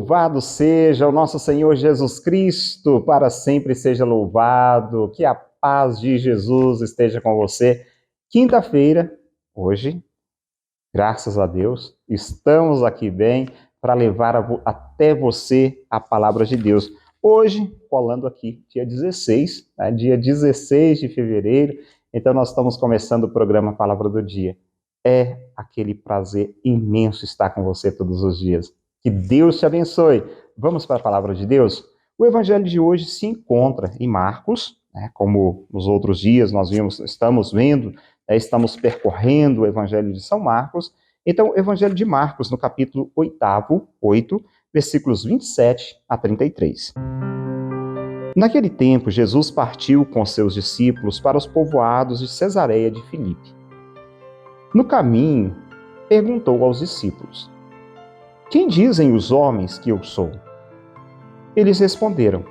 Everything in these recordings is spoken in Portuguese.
Louvado seja o nosso Senhor Jesus Cristo, para sempre seja louvado. Que a paz de Jesus esteja com você. Quinta-feira, hoje, graças a Deus, estamos aqui bem para levar até você a palavra de Deus. Hoje, falando aqui, dia 16, né, dia 16 de fevereiro, então nós estamos começando o programa Palavra do Dia. É aquele prazer imenso estar com você todos os dias. Que Deus te abençoe. Vamos para a palavra de Deus? O evangelho de hoje se encontra em Marcos, né, como nos outros dias nós estamos vendo, estamos percorrendo o evangelho de São Marcos. Então, o evangelho de Marcos, no capítulo 8, versículos 27 a 33. Naquele tempo, Jesus partiu com seus discípulos para os povoados de Cesareia de Filipe. No caminho, perguntou aos discípulos: "Quem dizem os homens que eu sou?" Eles responderam: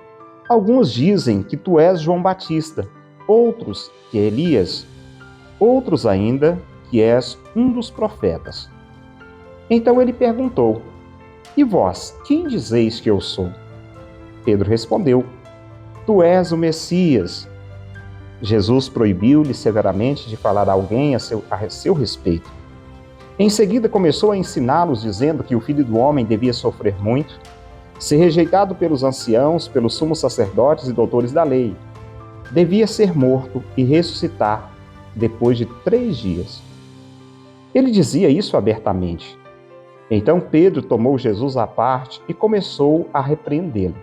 "Alguns dizem que tu és João Batista, outros que é Elias, outros ainda que és um dos profetas." Então ele perguntou: "E vós, quem dizeis que eu sou?" Pedro respondeu: "Tu és o Messias." Jesus proibiu-lhe severamente de falar a alguém a seu respeito. Em seguida começou a ensiná-los, dizendo que o Filho do Homem devia sofrer muito, ser rejeitado pelos anciãos, pelos sumos sacerdotes e doutores da lei. Devia ser morto e ressuscitar depois de 3 dias. Ele dizia isso abertamente. Então Pedro tomou Jesus à parte e começou a repreendê-lo.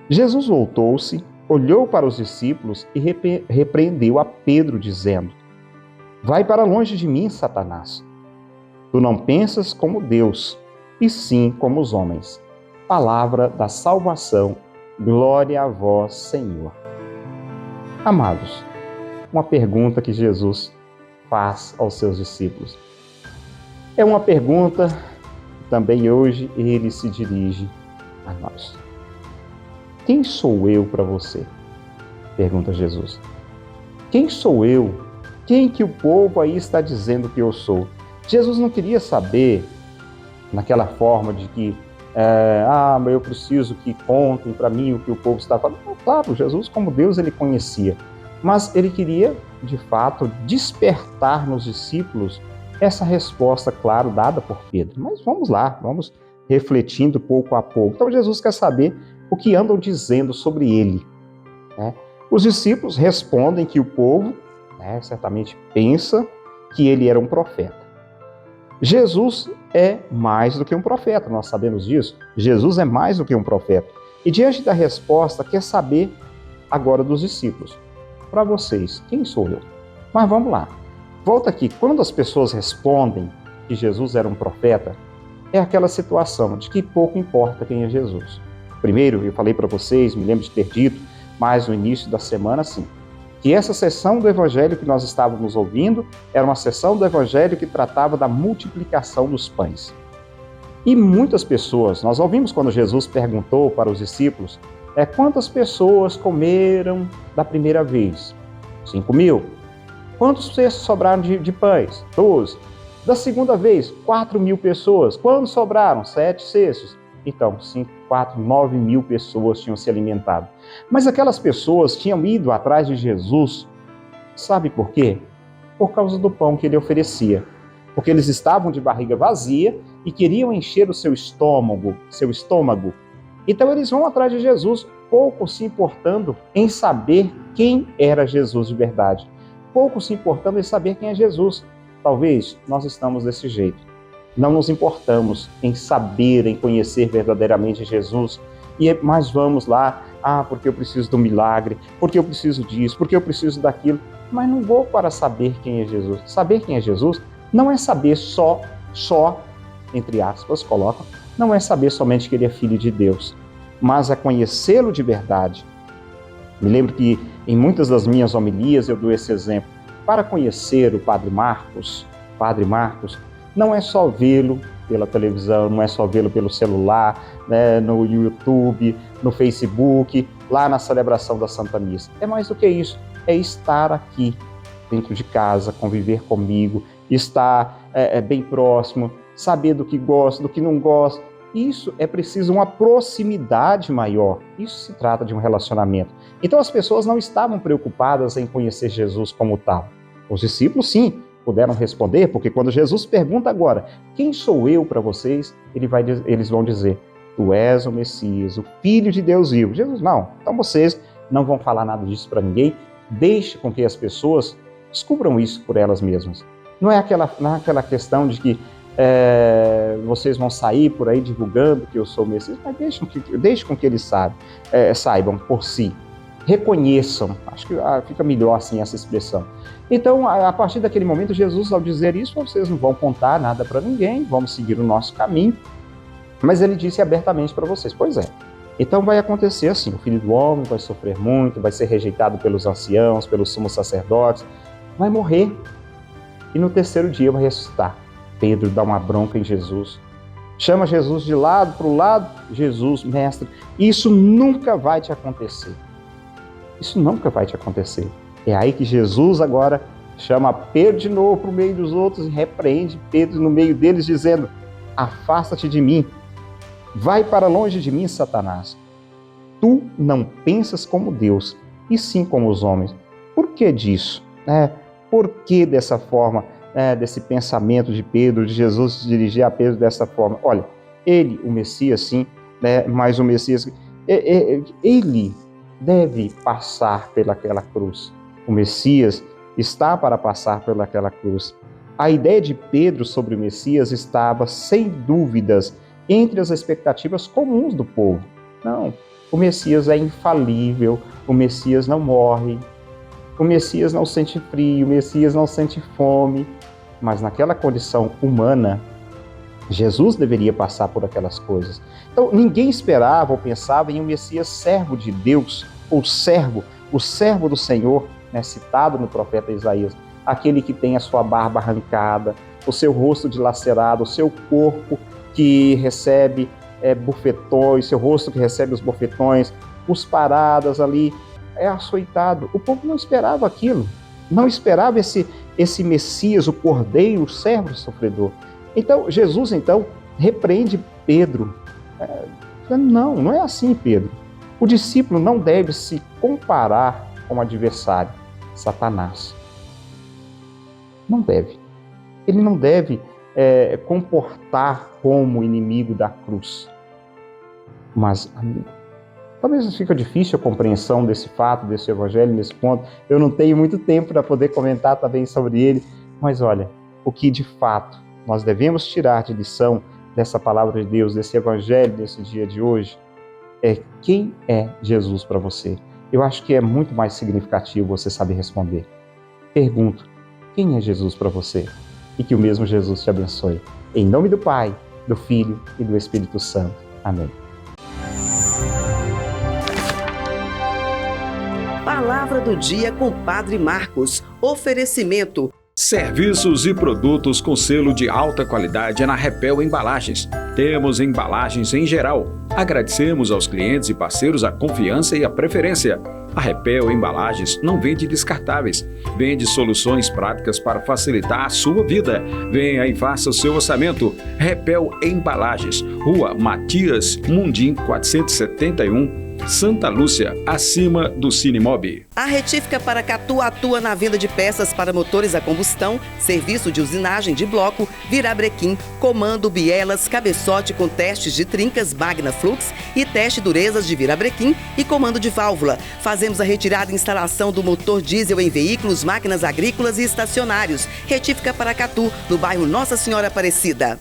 Jesus voltou-se, olhou para os discípulos e repreendeu a Pedro, dizendo: "Vai para longe de mim, Satanás. Tu não pensas como Deus, e sim como os homens." Palavra da salvação. Glória a vós, Senhor. Amados, uma pergunta que Jesus faz aos seus discípulos. É uma pergunta que também hoje ele se dirige a nós. Quem sou eu para você? Pergunta Jesus. Quem sou eu? Quem que o povo aí está dizendo que eu sou? Jesus não queria saber, naquela forma de que, mas eu preciso que contem para mim o que o povo está falando. Não, claro, Jesus, como Deus, ele conhecia. Mas ele queria, de fato, despertar nos discípulos essa resposta, claro, dada por Pedro. Mas vamos lá, vamos refletindo pouco a pouco. Então Jesus quer saber o que andam dizendo sobre ele, né? Os discípulos respondem que o povo, certamente pensa que ele era um profeta. Jesus é mais do que um profeta, nós sabemos disso. Jesus é mais do que um profeta. E diante da resposta, quer saber agora dos discípulos. Para vocês, quem sou eu? Mas vamos lá. Volta aqui. Quando as pessoas respondem que Jesus era um profeta, é aquela situação de que pouco importa quem é Jesus. Primeiro, eu falei para vocês, me lembro de ter dito, mas no início da semana, sim, que essa sessão do Evangelho que nós estávamos ouvindo era uma sessão do Evangelho que tratava da multiplicação dos pães. E muitas pessoas, nós ouvimos quando Jesus perguntou para os discípulos, quantas pessoas comeram da primeira vez? 5.000. Quantos cestos sobraram de pães? 12. Da segunda vez, 4.000 pessoas. Quantos sobraram? 7 cestos. Então, 9.000 pessoas tinham se alimentado. Mas aquelas pessoas tinham ido atrás de Jesus, sabe por quê? Por causa do pão que ele oferecia. Porque eles estavam de barriga vazia e queriam encher o seu estômago. Então eles vão atrás de Jesus, pouco se importando em saber quem era Jesus de verdade. Pouco se importando em saber quem é Jesus. Talvez nós estamos desse jeito. Não nos importamos em saber, em conhecer verdadeiramente Jesus. Mas vamos lá, porque eu preciso do milagre, porque eu preciso disso, porque eu preciso daquilo. Mas não vou para saber quem é Jesus. Saber quem é Jesus não é saber só, entre aspas, colocam, não é saber somente que ele é filho de Deus, mas é conhecê-lo de verdade. Me lembro que em muitas das minhas homilias eu dou esse exemplo. Para conhecer o Padre Marcos, não é só vê-lo pela televisão, não é só vê-lo pelo celular, no YouTube, no Facebook, lá na celebração da Santa Missa. É mais do que isso, é estar aqui, dentro de casa, conviver comigo, estar bem próximo, saber do que gosto, do que não gosto, Isso é preciso uma proximidade maior. Isso se trata de um relacionamento. Então as pessoas não estavam preocupadas em conhecer Jesus como tal. Os discípulos, sim, puderam responder, porque quando Jesus pergunta agora, quem sou eu para vocês? Eles vão dizer, tu és o Messias, o Filho de Deus vivo. Jesus, não. Então vocês não vão falar nada disso para ninguém. Deixe com que as pessoas descubram isso por elas mesmas. Não é aquela questão de que vocês vão sair por aí divulgando que eu sou o Messias, mas deixe com que eles saibam por si. Reconheçam, acho que fica melhor assim essa expressão. Então, a partir daquele momento, Jesus, ao dizer isso, vocês não vão contar nada para ninguém, vamos seguir o nosso caminho, mas ele disse abertamente para vocês, pois é. Então vai acontecer assim, o Filho do Homem vai sofrer muito, vai ser rejeitado pelos anciãos, pelos sumos sacerdotes, vai morrer e no terceiro dia vai ressuscitar. Pedro dá uma bronca em Jesus, chama Jesus de lado para o lado, Jesus, mestre, isso nunca vai te acontecer. Isso nunca vai te acontecer. É aí que Jesus agora chama Pedro de novo para o meio dos outros e repreende Pedro no meio deles, dizendo, afasta-te de mim, vai para longe de mim, Satanás. Tu não pensas como Deus, e sim como os homens. Por que disso? Por que dessa forma, desse pensamento de Pedro, de Jesus se dirigir a Pedro dessa forma? Olha, ele, o Messias, sim, mas o Messias, ele deve passar pelaquela cruz. O Messias está para passar pelaquela cruz. A ideia de Pedro sobre o Messias estava, sem dúvidas, entre as expectativas comuns do povo. Não, o Messias é infalível, o Messias não morre, o Messias não sente frio, o Messias não sente fome. Mas naquela condição humana, Jesus deveria passar por aquelas coisas. Então, ninguém esperava ou pensava em um Messias servo de Deus, ou servo, o servo do Senhor, citado no profeta Isaías, aquele que tem a sua barba arrancada, o seu rosto dilacerado, o seu corpo que recebe bofetões, seu rosto que recebe os bofetões, os paradas ali, açoitado. O povo não esperava aquilo, não esperava esse Messias, o Cordeiro, o servo sofredor. Então, Jesus, repreende Pedro. Não é assim, Pedro. O discípulo não deve se comparar com o adversário, Satanás. Não deve. Ele não deve comportar como inimigo da cruz. Mas, talvez fique difícil a compreensão desse fato, desse evangelho, nesse ponto. Eu não tenho muito tempo para poder comentar também sobre ele. Mas olha, o que de fato nós devemos tirar de lição dessa palavra de Deus, desse evangelho, desse dia de hoje, é quem é Jesus para você. Eu acho que é muito mais significativo você saber responder. Pergunto, quem é Jesus para você? E que o mesmo Jesus te abençoe. Em nome do Pai, do Filho e do Espírito Santo. Amém. Palavra do dia com Padre Marcos. Oferecimento. Serviços e produtos com selo de alta qualidade é na Repel Embalagens. Temos embalagens em geral. Agradecemos aos clientes e parceiros a confiança e a preferência. A Repel Embalagens não vende descartáveis, vende soluções práticas para facilitar a sua vida. Venha e faça o seu orçamento. Repel Embalagens, Rua Matias Mundim 471, Santa Lúcia, acima do Cinemob. A Retífica Paracatu atua na venda de peças para motores a combustão, serviço de usinagem de bloco, virabrequim, comando, bielas, cabeçote com testes de trincas Magna Flux e teste durezas de virabrequim e comando de válvula. Fazemos a retirada e instalação do motor diesel em veículos, máquinas agrícolas e estacionários. Retífica Paracatu, no bairro Nossa Senhora Aparecida.